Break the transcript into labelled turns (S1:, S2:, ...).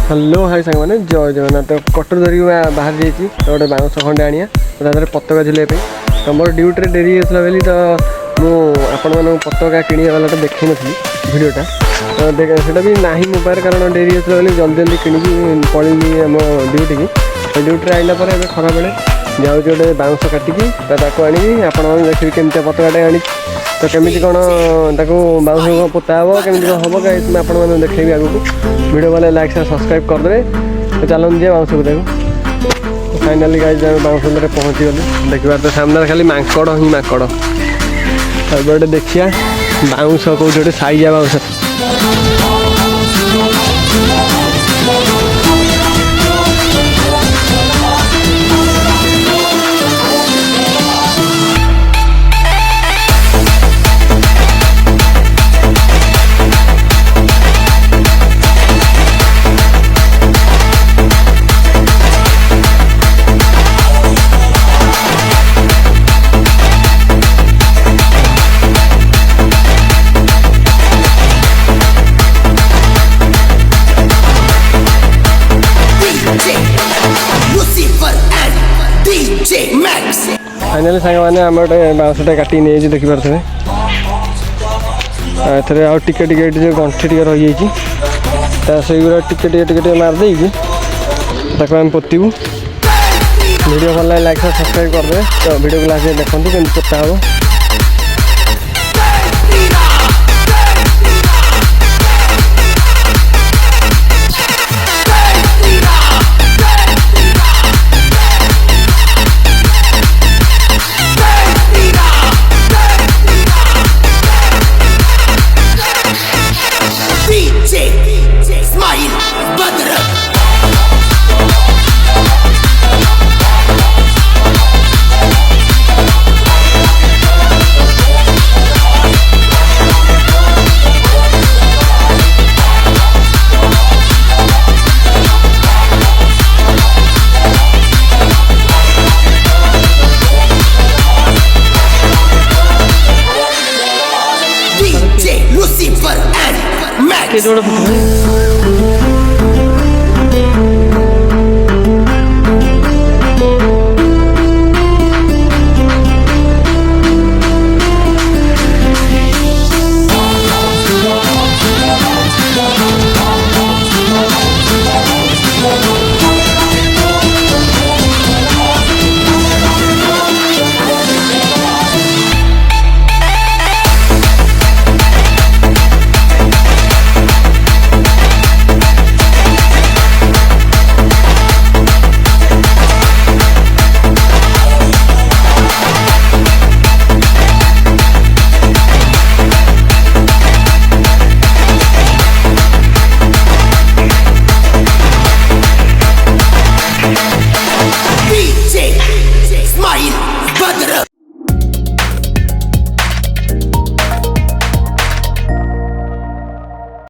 S1: hello hi सांग मैंने जय जगन्नाथ कटर धरिक बाहर जाइए गोटे बाउंस खंडे आनिया तादेह पताका झुलैया तो मोर ड्यूटी डेरी होता बोली तो मुझे पताका किणवा वाला देखी नी भिडटा तो सीटा भी ना मो पाखे कारण डेरी होता बोली जल्दी जल्दी किणिकी पड़ी आम ड्यूटी की तो ड्यूटी आइला खरा बेले जाऊँ गोटे बाउंस काटिकी आनी आपण देखिए केमती पताका आनी तो केमी कौन बाउंस पोता हे केमी कौन हम कहीं आपने देखेबी आगू वीडियो वाले लाइक से सब्सक्राइब करदे तो चलते जी बाउंस को देखो फाइनाली गाइस बाउंस पहुँची गली देखा तो सामने खाली माकड़ ही माकड़ गोटे देखिया बाउंस कौट गोटे साइजा बाउंस फाइनाली सांग मैंने आम गोटे बाउंसटे काटिक नहीं देखिपे आउ टिके जो गंठी टे रही से टिके मारदे आम पोतबू वीडियो भल लाइक सब्सक्राइब करदे तो वीडियो को लास्ट देखते केमती पोता हम जोड़